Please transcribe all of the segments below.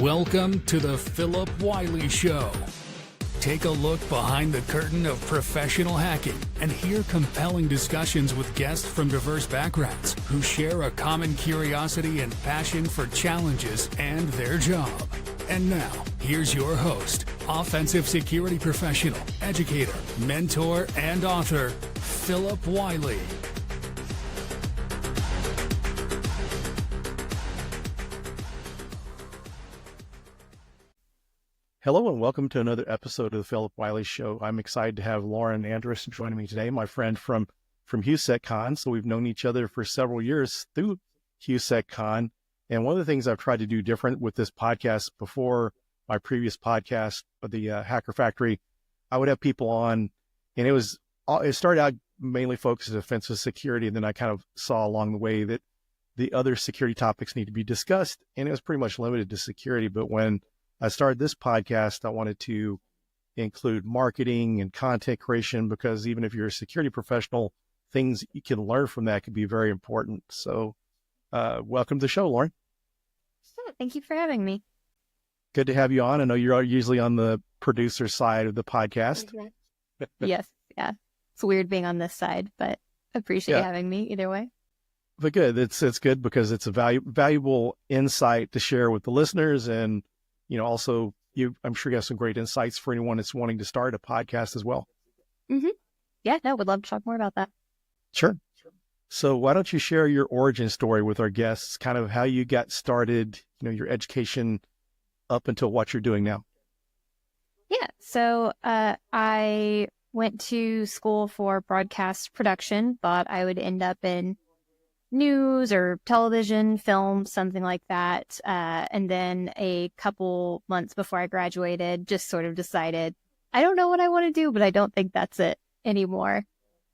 Welcome to the Phillip Wylie Show. Take a look behind the curtain of professional hacking and hear compelling discussions with guests from diverse backgrounds who share a common curiosity and passion for challenges and their job. And now, here's your host, offensive security professional, educator, mentor, and author, Phillip Wylie. Hello and welcome to another episode of the Phillip Wylie Show. I'm excited to have Lauren Andrus joining me today, my friend from HOU.SEC.CON. So we've known each other for several years through HOU.SEC.CON. And one of the things I've tried to do different with this podcast, before my previous podcast, the Hacker Factory, I would have people on, and it started out mainly focused on offensive security. And then I kind of saw along the way that the other security topics need to be discussed. And it was pretty much limited to security. But when I started this podcast, I wanted to include marketing and content creation, because even if you're a security professional, things you can learn from that could be very important. So welcome to the show, Lauren. Thank you for having me. Good to have you on. I know you're usually on the producer side of the podcast. Yes. Yeah. It's weird being on this side, but appreciate you having me either way. But good. It's good because it's a valuable insight to share with the listeners. And also, I'm sure you have some great insights for anyone that's wanting to start a podcast as well. Mm-hmm. Yeah, no, would love to talk more about that. Sure. So why don't you share your origin story with our guests, kind of how you got started, your education up until what you're doing now? Yeah. So I went to school for broadcast production, thought I would end up in news or television, film, something like that. And then a couple months before I graduated, just sort of decided, I don't know what I want to do, but I don't think that's it anymore.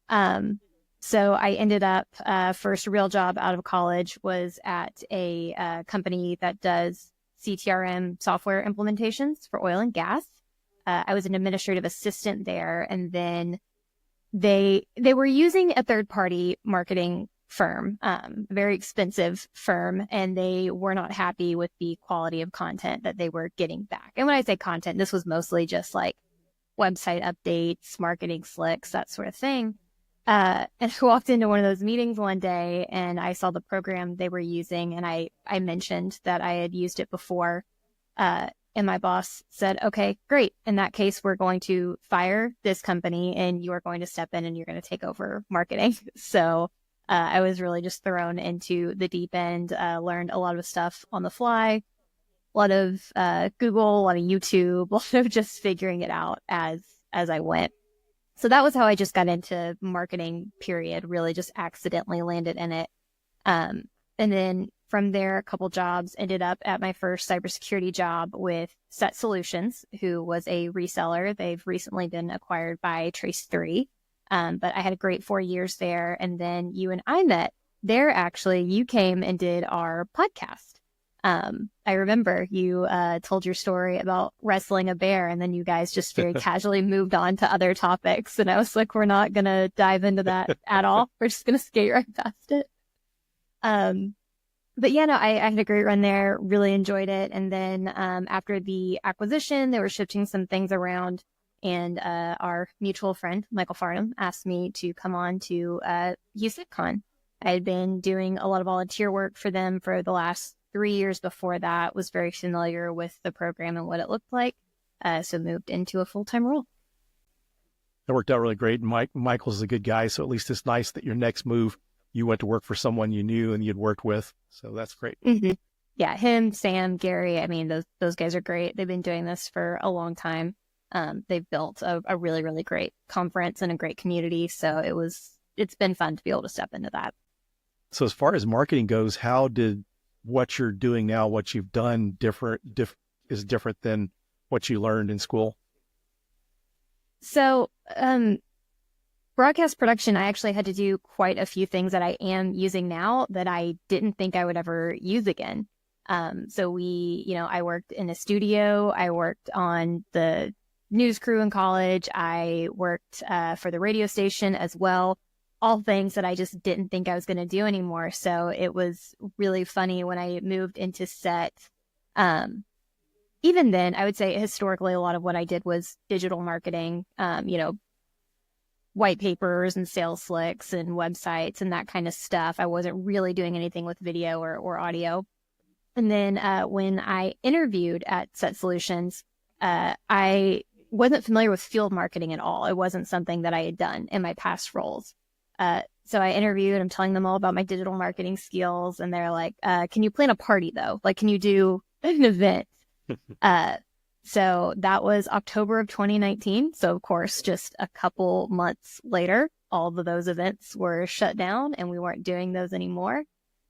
So I ended up, first real job out of college was at a company that does CTRM software implementations for oil and gas. I was an administrative assistant there, and then they were using a third-party marketing firm, very expensive firm, and they were not happy with the quality of content that they were getting back. And when I say content, this was mostly just like website updates, marketing slicks, that sort of thing. And I walked into one of those meetings one day and I saw the program they were using, and I mentioned that I had used it before. And my boss said, okay, great. In that case, we're going to fire this company and you are going to step in and you're going to take over marketing. So I was really just thrown into the deep end, learned a lot of stuff on the fly, a lot of Google, a lot of YouTube, a lot of just figuring it out as I went. So that was how I just got into marketing, period, really just accidentally landed in it. And then from there, a couple jobs, ended up at my first cybersecurity job with Set Solutions, who was a reseller. They've recently been acquired by Trace3. But I had a great 4 years there. And then you and I met there. Actually, you came and did our podcast. I remember you told your story about wrestling a bear, and then you guys just very casually moved on to other topics. And I was like, we're not going to dive into that at all. We're just going to skate right past it. But yeah, no, I had a great run there, really enjoyed it. And then after the acquisition, they were shifting some things around. And our mutual friend, Michael Farnham, asked me to come on to HOU.SEC.CON. I had been doing a lot of volunteer work for them for the last 3 years before that, was very familiar with the program and what it looked like, so moved into a full-time role. That worked out really great. Michael's a good guy, so at least it's nice that your next move, you went to work for someone you knew and you'd worked with, so that's great. Mm-hmm. Yeah, him, Sam, Gary, I mean, those guys are great. They've been doing this for a long time. They've built a really, really great conference and a great community. So it's been fun to be able to step into that. So as far as marketing goes, how did what you're doing now, what you've done is different than what you learned in school? So, broadcast production, I actually had to do quite a few things that I am using now that I didn't think I would ever use again. So I worked in a studio. I worked on the news crew in college. I worked for the radio station as well. All things that I just didn't think I was going to do anymore. So it was really funny when I moved into set. even then, I would say historically, a lot of what I did was digital marketing, white papers and sales slicks and websites and that kind of stuff. I wasn't really doing anything with video or audio. And then when I interviewed at Set Solutions, I wasn't familiar with field marketing at all. It wasn't something that I had done in my past roles. So I interviewed, I'm telling them all about my digital marketing skills. And they're like, can you plan a party though? Like, can you do an event? So that was October of 2019. So of course, just a couple months later, all of those events were shut down and we weren't doing those anymore.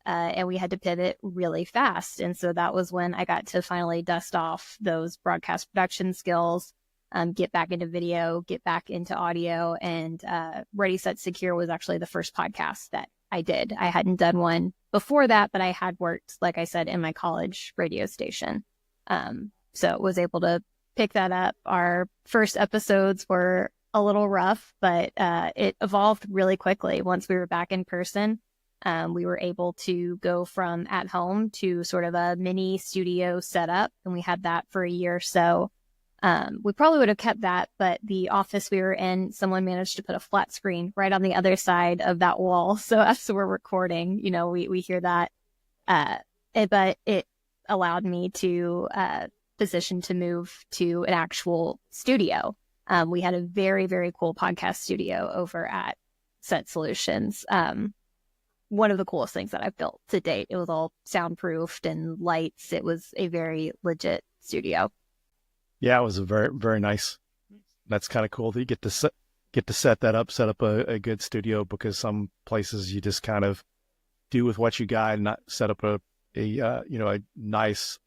And we had to pivot really fast. And so that was when I got to finally dust off those broadcast production skills, get back into video, get back into audio. And Ready, Set, Secure was actually the first podcast that I did. I hadn't done one before that, but I had worked, like I said, in my college radio station. So was able to pick that up. Our first episodes were a little rough, but it evolved really quickly. Once we were back in person, we were able to go from at home to sort of a mini studio setup, and we had that for a year or so. We probably would have kept that, but the office we were in, someone managed to put a flat screen right on the other side of that wall. So as we're recording, we hear that. But it allowed me to position to move to an actual studio. We had a very, very cool podcast studio over at Set Solutions. One of the coolest things that I've built to date. It was all soundproofed and lights. It was a very legit studio. Yeah, it was a very, very nice. That's kind of cool that you get to set up a good studio, because some places you just kind of do with what you got and not set up a nice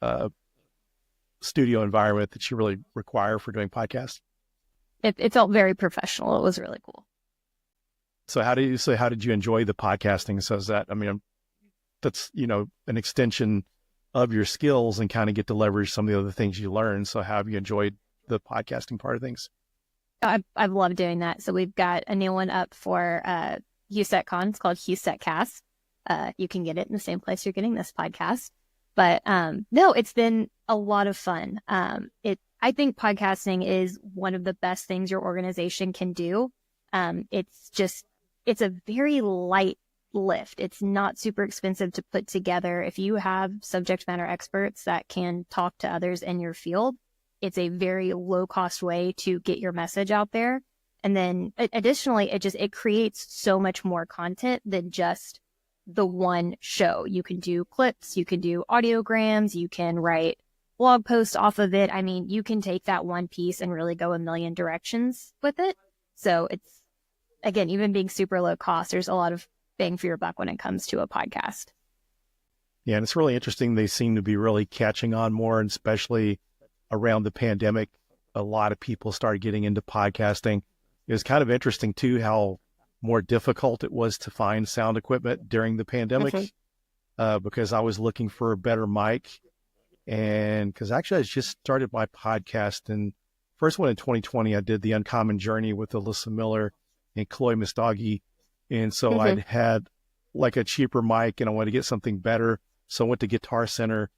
studio environment that you really require for doing podcasts. It felt very professional. It was really cool. So how did you enjoy the podcasting? So is that, that's, an extension of your skills and kind of get to leverage some of the other things you learn. So how have you enjoyed the podcasting part of things? I've loved doing that. So we've got a new one up for HOU.SEC.CON. It's called HOU.SEC.CAST. You can get it in the same place you're getting this podcast. But no, it's been a lot of fun. I think podcasting is one of the best things your organization can do. It's a very light lift. It's not super expensive to put together. If you have subject matter experts that can talk to others in your field, it's a very low cost way to get your message out there. And then additionally, it creates so much more content than just the one show. You can do clips, you can do audiograms, you can write blog posts off of it. I mean, you can take that one piece and really go a million directions with it. So it's, again, even being super low cost, there's a lot of bang for your buck when it comes to a podcast. Yeah, and it's really interesting. They seem to be really catching on more, and especially around the pandemic, a lot of people started getting into podcasting. It was kind of interesting too, how more difficult it was to find sound equipment during the pandemic, because I was looking for a better mic. And because actually I just started my podcast, and first one in 2020, I did The Uncommon Journey with Alyssa Miller and Chloe Mistagi. And so I'd had like a cheaper mic and I wanted to get something better. So I went to Guitar Center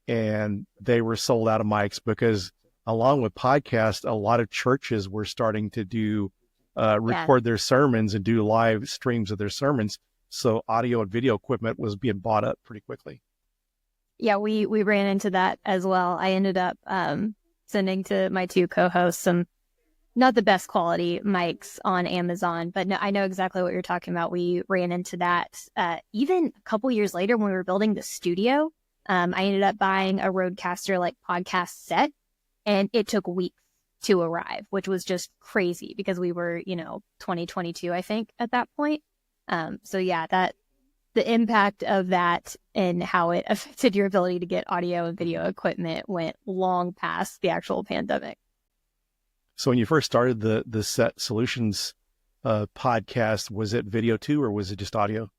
and they were sold out of mics, because along with podcasts, a lot of churches were starting to do record their sermons and do live streams of their sermons. So audio and video equipment was being bought up pretty quickly. Yeah, we ran into that as well. I ended up sending to my two co-hosts some not the best quality mics on Amazon, but no, I know exactly what you're talking about. We ran into that even a couple years later when we were building the studio. I ended up buying a Rodecaster like podcast set, and it took weeks to arrive, which was just crazy because we were, 2022, I think, at that point. So yeah, the impact of that and how it affected your ability to get audio and video equipment went long past the actual pandemic. So when you first started the Set Solutions podcast, was it video too, or was it just audio?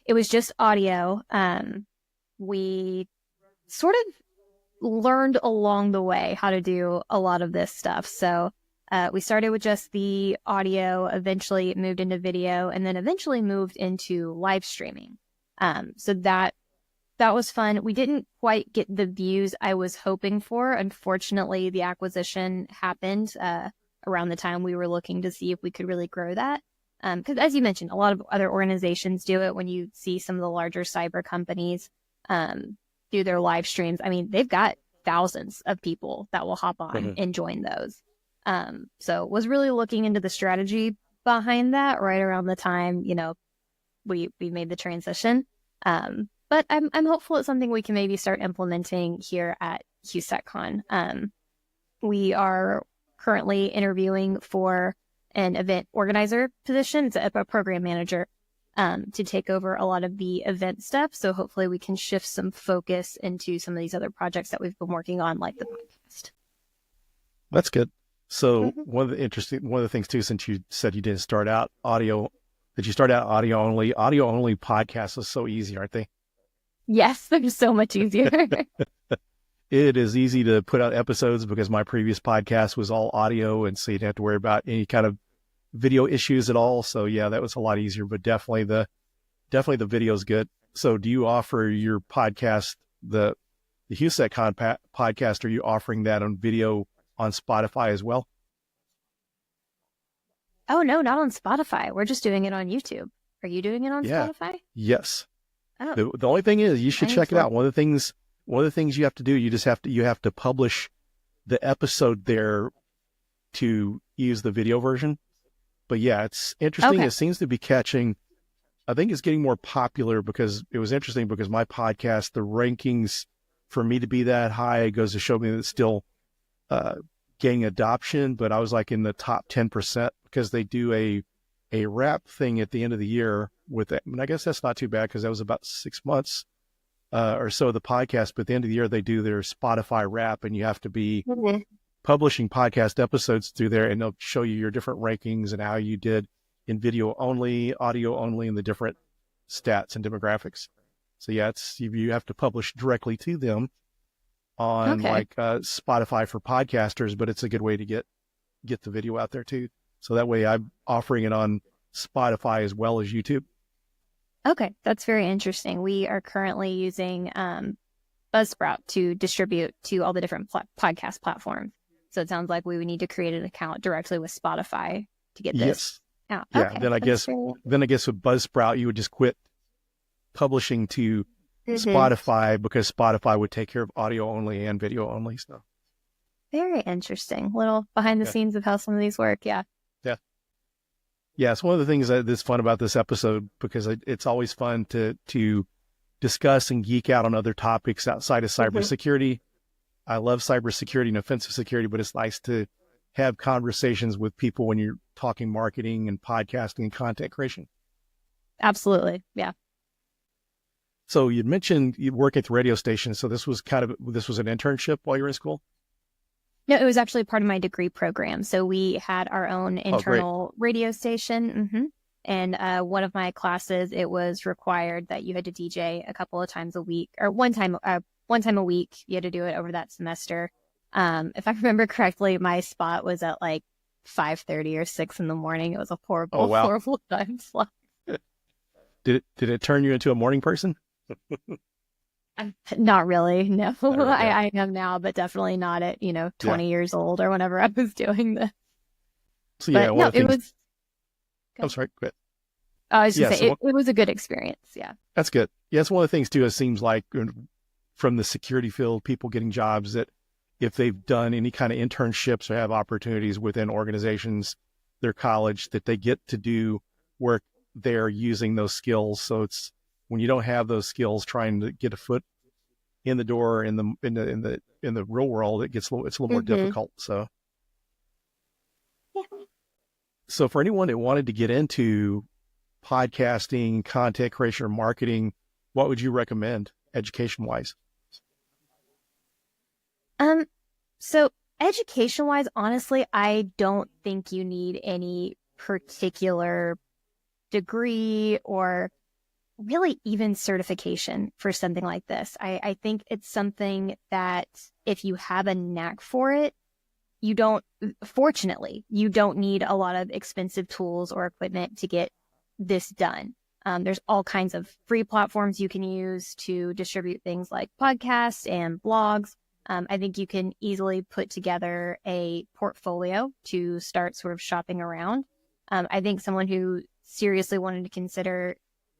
It was just audio. We sort of learned along the way how to do a lot of this stuff. So we started with just the audio, eventually moved into video, and then eventually moved into live streaming. So that that was fun. We didn't quite get the views I was hoping for. Unfortunately, the acquisition happened around the time we were looking to see if we could really grow that. Because as you mentioned, a lot of other organizations do it. When you see some of the larger cyber companies do their live streams, I mean, they've got thousands of people that will hop on and join those. So was really looking into the strategy behind that right around the time, we made the transition. But I'm hopeful it's something we can maybe start implementing here at HOU.SEC.CON. We are currently interviewing for an event organizer position. It's a program manager to take over a lot of the event stuff. So hopefully we can shift some focus into some of these other projects that we've been working on, like the podcast. That's good. So one of the things too, since you said you didn't start out audio, that you start out audio only podcasts is so easy, aren't they? Yes, they're so much easier. It is easy to put out episodes because my previous podcast was all audio, and so you didn't have to worry about any kind of video issues at all. So yeah, that was a lot easier, but definitely the video is good. So do you offer your podcast, the HOU.SEC.CON podcast, are you offering that on video on Spotify as well? Oh, no, not on Spotify. We're just doing it on YouTube. Are you doing it on Spotify? Yes. Oh. The only thing is you should check it out. One of the things you have to do, you have to publish the episode there to use the video version. But yeah, it's interesting. Okay. It seems to be catching. I think it's getting more popular because it was interesting because my podcast, the rankings for me to be that high goes to show me that it's still gaining adoption. But I was like in the top 10% because they do a wrap thing at the end of the year with it. And I guess that's not too bad because that was about 6 months or so of the podcast. But at the end of the year, they do their Spotify wrap, and you have to be publishing podcast episodes through there, and they'll show you your different rankings and how you did in video only, audio only, and the different stats and demographics. So yeah, you have to publish directly to them on Spotify for podcasters, but it's a good way to get the video out there too. So that way I'm offering it on Spotify as well as YouTube. Okay, that's very interesting. We are currently using Buzzsprout to distribute to all the different podcast platforms. So it sounds like we would need to create an account directly with Spotify to get this out. Yeah. Okay, Then I guess with Buzzsprout, you would just quit publishing to Spotify because Spotify would take care of audio only and video only stuff. Very interesting. Little behind the scenes of how some of these work. Yeah. Yeah, it's one of the things that's fun about this episode because it's always fun to discuss and geek out on other topics outside of cybersecurity. I love cybersecurity and offensive security, but it's nice to have conversations with people when you're talking marketing and podcasting and content creation. Absolutely. Yeah. So you mentioned you work at the radio station. So this was an internship while you were in school? No, it was actually part of my degree program. So we had our own internal radio station. And one of my classes, it was required that you had to DJ a couple of times a week, or one time a week. You had to do it over that semester. If I remember correctly, my spot was at like 5:30 or 6 in the morning. It was a horrible, horrible time slot. Did it turn you into a morning person? Not really, no. I am now, but definitely not at 20 years old or whenever I was doing this. So yeah, it was. I'm sorry. Go ahead. I was just saying it was a good experience. Yeah, that's good. Yeah, it's one of the things too. It seems like from the security field, people getting jobs that if they've done any kind of internships or have opportunities within organizations, their college, that they get to do work there using those skills. So it's when you don't have those skills, trying to get a foot in the door in the real world, it's a little more difficult. So, So for anyone that wanted to get into podcasting, content creation, or marketing, what would you recommend education wise? So education wise, honestly, I don't think you need any particular degree or really even certification for something like this. I think it's something that if you have a knack for it, fortunately, you don't need a lot of expensive tools or equipment to get this done. There's all kinds of free platforms you can use to distribute things like podcasts and blogs. I think you can easily put together a portfolio to start sort of shopping around. I think someone who seriously wanted to consider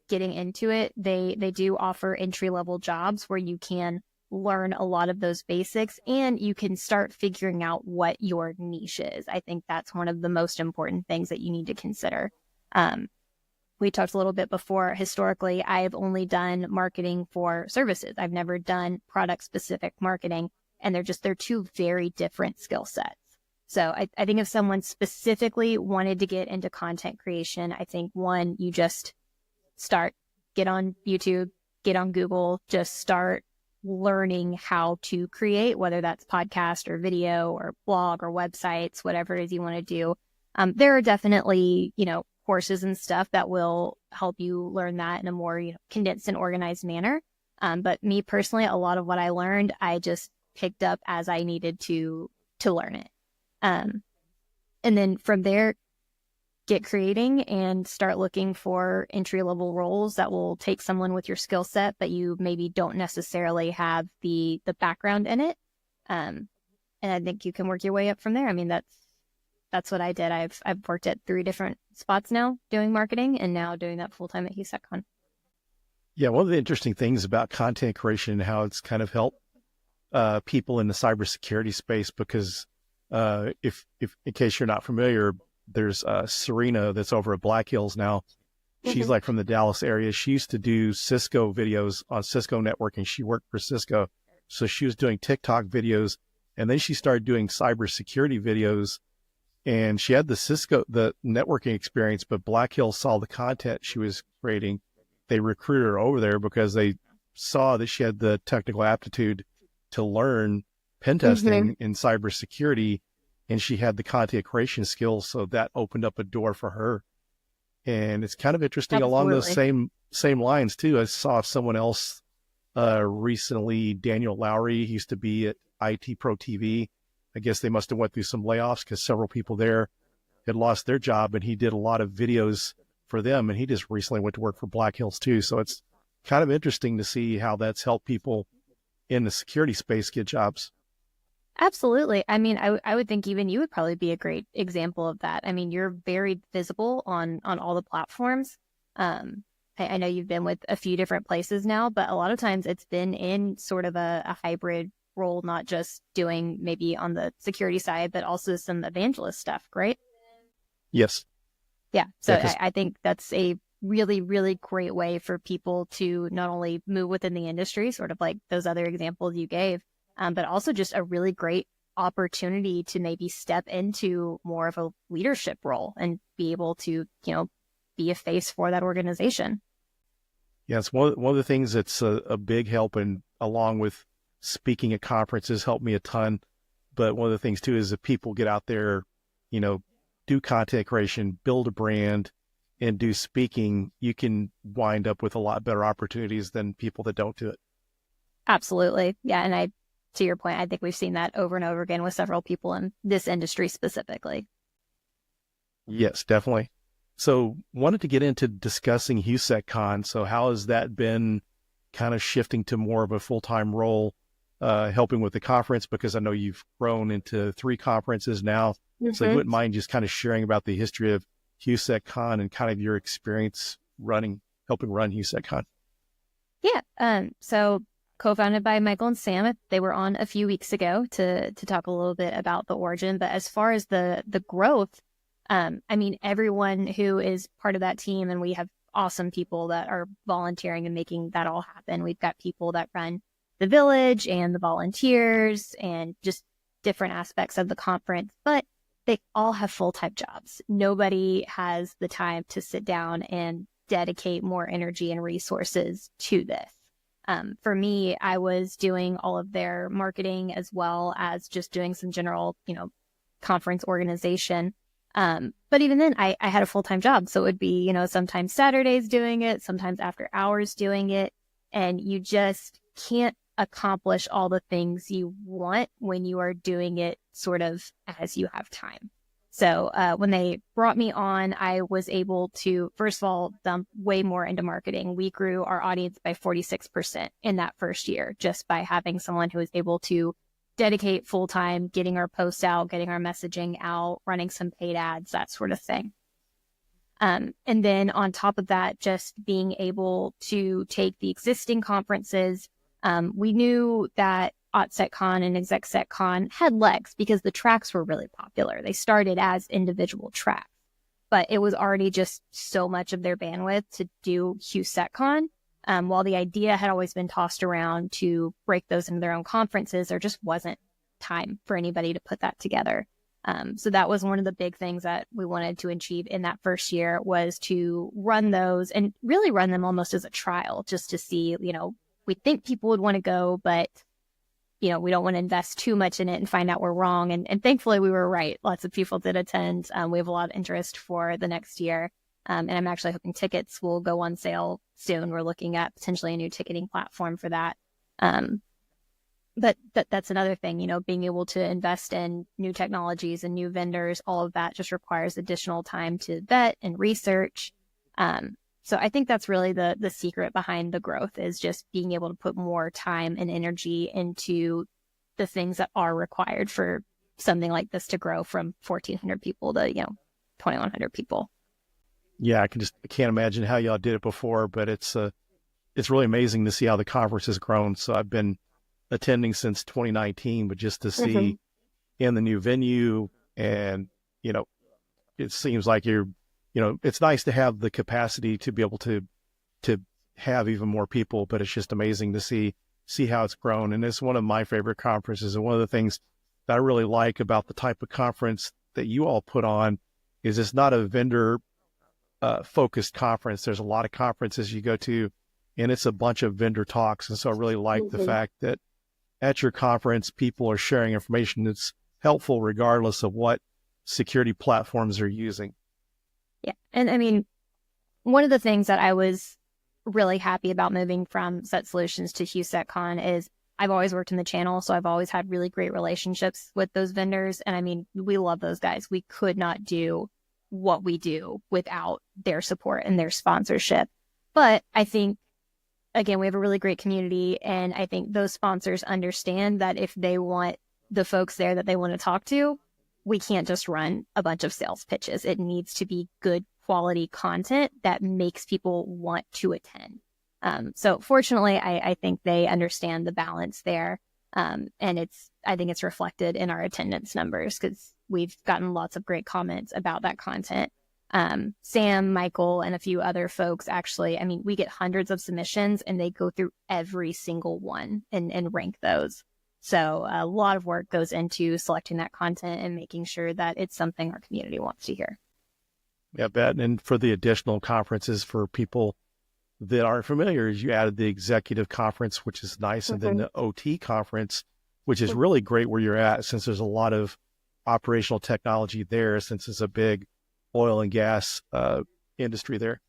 getting into it, they do offer entry-level jobs where you can learn a lot of those basics and you can start figuring out what your niche is. I think that's one of the most important things that you need to consider. We talked a little bit before. Historically, I've only done marketing for services. I've never done product-specific marketing, and they're two very different skill sets. So I think if someone specifically wanted to get into content creation, I think one, you just get on YouTube, get on Google, just start learning how to create, whether that's podcast or video or blog or websites, whatever it is you want to do. There are definitely, courses and stuff that will help you learn that in a more condensed and organized manner. But me personally, a lot of what I learned, I just picked up as I needed to learn it. And then from there, get creating and start looking for entry-level roles that will take someone with your skill set, but you maybe don't necessarily have the background in it. And I think you can work your way up from there. I mean, that's what I did. I've worked at 3 different spots now doing marketing and now doing that full-time at HOU.SEC.CON. Yeah, one of the interesting things about content creation and how it's kind of helped people in the cybersecurity space, because if in case you're not familiar, there's Serena that's over at Black Hills now. She's like from the Dallas area. She used to do Cisco videos on Cisco networking. She worked for Cisco. So she was doing TikTok videos, and then she started doing cybersecurity videos, and she had the networking experience, but Black Hills saw the content she was creating. They recruited her over there because they saw that she had the technical aptitude to learn pen testing in cybersecurity, and she had the content creation skills. So that opened up a door for her. And it's kind of interesting. Absolutely. Along those same lines too. I saw someone else recently, Daniel Lowry. He used to be at IT Pro TV. I guess they must have went through some layoffs because several people there had lost their job, and he did a lot of videos for them. And he just recently went to work for Black Hills too. So it's kind of interesting to see how that's helped people in the security space get jobs. Absolutely. I mean, I would think even you would probably be a great example of that. I mean, you're very visible on all the platforms. I know you've been with a few different places now, but a lot of times it's been in sort of a hybrid role, not just doing maybe on the security side, but also some evangelist stuff, right? Yes. Yeah. So I think that's a really, really great way for people to not only move within the industry, sort of like those other examples you gave, but also just a really great opportunity to maybe step into more of a leadership role and be able to, be a face for that organization. Yeah, it's one of the things that's a big help, and along with speaking at conferences helped me a ton. But one of the things too is that people get out there, do content creation, build a brand, and do speaking, you can wind up with a lot better opportunities than people that don't do it. Absolutely. Yeah. And to your point, I think we've seen that over and over again with several people in this industry specifically. Yes, definitely. So wanted to get into discussing HOU.SEC.CON. So how has that been kind of shifting to more of a full-time role, helping with the conference? Because I know you've grown into 3 conferences now. So you wouldn't mind just kind of sharing about the history of HOU.SEC.CON and kind of your experience helping run HOU.SEC.CON. Yeah. So co-founded by Michael and Sam, they were on a few weeks ago to talk a little bit about the origin. But as far as the growth, I mean, everyone who is part of that team, and we have awesome people that are volunteering and making that all happen. We've got people that run the village and the volunteers and just different aspects of the conference, but they all have full-time jobs. Nobody has the time to sit down and dedicate more energy and resources to this. For me, I was doing all of their marketing as well as just doing some general, conference organization. But even then I had a full-time job. So it would be, sometimes Saturdays doing it, sometimes after hours doing it. And you just can't accomplish all the things you want when you are doing it sort of as you have time. So when they brought me on, I was able to, first of all, dump way more into marketing. We grew our audience by 46% in that first year, just by having someone who was able to dedicate full time, getting our posts out, getting our messaging out, running some paid ads, that sort of thing. And then on top of that, just being able to take the existing conferences. We knew that HOU.SEC.CON and HOU.SEC.CON had legs because the tracks were really popular. They started as individual tracks, but it was already just so much of their bandwidth to do HOU.SEC.CON. While the idea had always been tossed around to break those into their own conferences, there just wasn't time for anybody to put that together. So that was one of the big things that we wanted to achieve in that first year, was to run those and really run them almost as a trial, just to see, we think people would want to go, but, we don't want to invest too much in it and find out we're wrong. And thankfully we were right. Lots of people did attend. We have a lot of interest for the next year. And I'm actually hoping tickets will go on sale soon. We're looking at potentially a new ticketing platform for that. But that's another thing, being able to invest in new technologies and new vendors, all of that just requires additional time to vet and research. So I think that's really the secret behind the growth, is just being able to put more time and energy into the things that are required for something like this to grow from 1,400 people to, 2,100 people. Yeah, I can't imagine how y'all did it before, but it's really amazing to see how the conference has grown. So I've been attending since 2019, but just to see in the new venue, and it seems like it's nice to have the capacity to be able to have even more people, but it's just amazing to see how it's grown. And it's one of my favorite conferences. And one of the things that I really like about the type of conference that you all put on is it's not a vendor focused conference. There's a lot of conferences you go to, and it's a bunch of vendor talks. And so I really like the fact that at your conference, people are sharing information that's helpful regardless of what security platforms they're using. Yeah. And I mean, one of the things that I was really happy about moving from Set Solutions to HOU.SEC.CON is I've always worked in the channel, so I've always had really great relationships with those vendors. And I mean, we love those guys. We could not do what we do without their support and their sponsorship. But I think, again, we have a really great community, and I think those sponsors understand that if they want the folks there that they want to talk to, we can't just run a bunch of sales pitches. It needs to be good quality content that makes people want to attend. So fortunately, I think they understand the balance there. And I think it's reflected in our attendance numbers, because we've gotten lots of great comments about that content. Sam, Michael, and a few other folks, actually, I mean, we get hundreds of submissions and they go through every single one and rank those. So a lot of work goes into selecting that content and making sure that it's something our community wants to hear. Yeah, I bet. And for the additional conferences for people that aren't familiar, you added the executive conference, which is nice. And then the OT conference, which is really great where you're at, since there's a lot of operational technology there, since it's a big oil and gas industry there.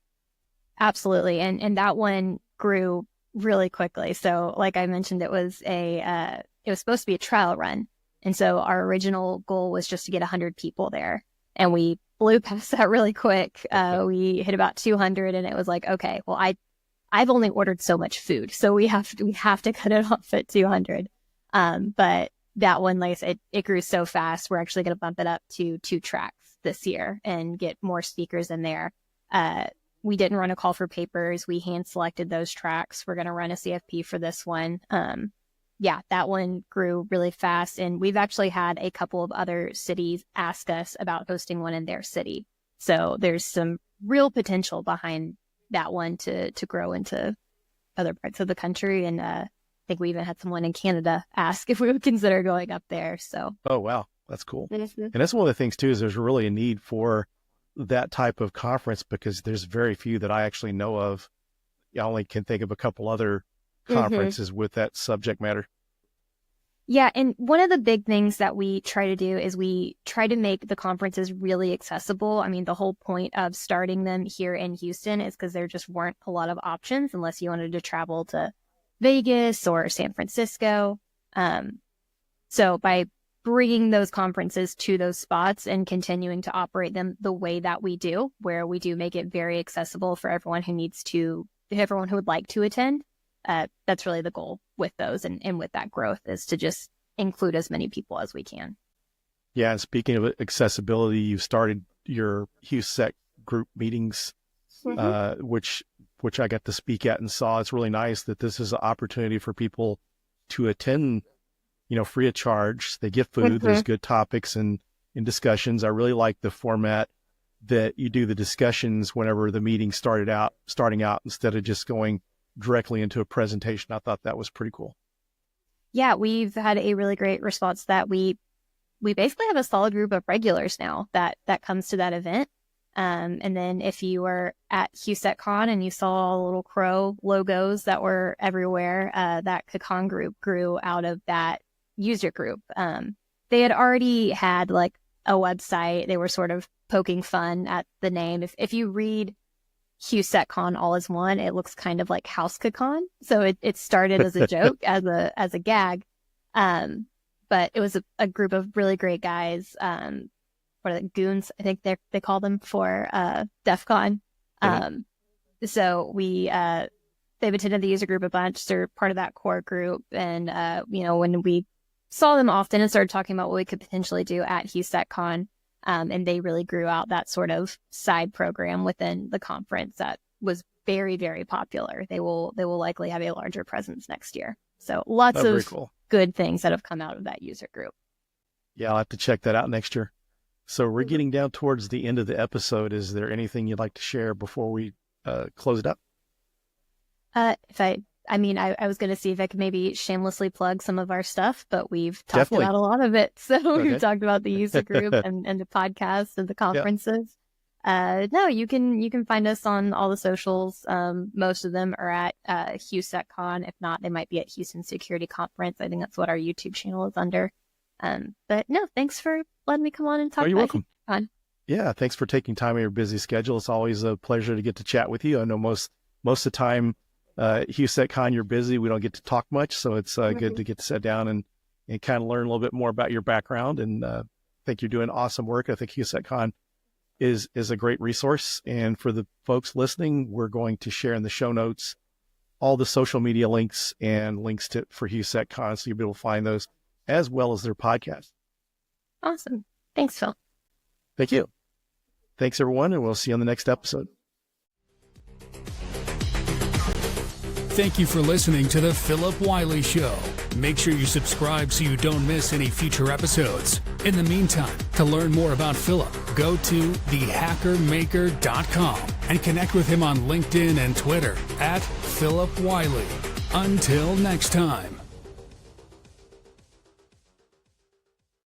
Absolutely. And that one grew really quickly. So like I mentioned, it was supposed to be a trial run. And so our original goal was just to get 100 people there. And we blew past that really quick. We hit about 200, and it was like, okay, well, I've only ordered so much food, so we have to cut it off at 200. But that one, like I said, it grew so fast. We're actually going to bump it up to 2 tracks this year and get more speakers in there. We didn't run a call for papers. We hand selected those tracks. We're going to run a CFP for this one. Yeah, that one grew really fast. And we've actually had a couple of other cities ask us about hosting one in their city. So there's some real potential behind that one to grow into other parts of the country. And I think we even had someone in Canada ask if we would consider going up there. So. Oh, wow. That's cool. And that's one of the things too, is there's really a need for that type of conference, because there's very few that I actually know of. I only can think of a couple other conferences with that subject matter. Yeah. And one of the big things that we try to do is we try to make the conferences really accessible. I mean, the whole point of starting them here in Houston is because there just weren't a lot of options unless you wanted to travel to Vegas or San Francisco. So by bringing those conferences to those spots and continuing to operate them the way that we do, where we do make it very accessible for everyone who would like to attend. That's really the goal with those and with that growth, is to just include as many people as we can. Yeah, and speaking of accessibility, you started your HOU.SEC group meetings, which I got to speak at and saw. It's really nice that this is an opportunity for people to attend, free of charge. They get food. There's good topics and discussions. I really like the format that you do the discussions whenever the meeting starting out, instead of just going directly into a presentation. I thought that was pretty cool. Yeah, we've had a really great response to that. We basically have a solid group of regulars now that comes to that event. And then if you were at HOU.SEC.CON and you saw little crow logos that were everywhere, that HOU.SEC.CON group grew out of that user group. They had already had like a website. They were sort of poking fun at the name. If you read HOU.SEC.CON all as one, it looks kind of like HOU.SEC.CON. So it started as a joke, as a gag. But it was a group of really great guys. What are the goons? I think they call them for DEF CON. So they've attended the user group a bunch. They're part of that core group. And, when we saw them often and started talking about what we could potentially do at HOU.SEC.CON, and they really grew out that sort of side program within the conference that was very, very popular. They will likely have a larger presence next year. So lots of good things that have come out of that user group. Yeah, I'll have to check that out next year. So we're getting down towards the end of the episode. Is there anything you'd like to share before we close it up? I was going to see if I could maybe shamelessly plug some of our stuff, but we've talked about a lot of it. So we've talked about the user group and the podcast and the conferences. No, you can find us on all the socials. Most of them are at HOU.SEC.CON. If not, they might be at Houston Security Conference. I think that's what our YouTube channel is under. But no, thanks for letting me come on and talk. You're welcome. HOU.SEC.CON. Yeah, thanks for taking time in your busy schedule. It's always a pleasure to get to chat with you. I know most of the time, HOU.SEC.CON, you're busy. We don't get to talk much, so it's good to get to sit down and kind of learn a little bit more about your background. And I think you're doing awesome work. I think HOU.SEC.CON is a great resource. And for the folks listening, we're going to share in the show notes all the social media links and links for HOU.SEC.CON, so you'll be able to find those as well as their podcast. Awesome. Thanks, Phil. Thank you. Thanks, everyone, and we'll see you on the next episode. Thank you for listening to the Phillip Wylie Show. Make sure you subscribe so you don't miss any future episodes. In the meantime, to learn more about Phillip, go to thehackermaker.com and connect with him on LinkedIn and Twitter at Phillip Wylie. Until next time.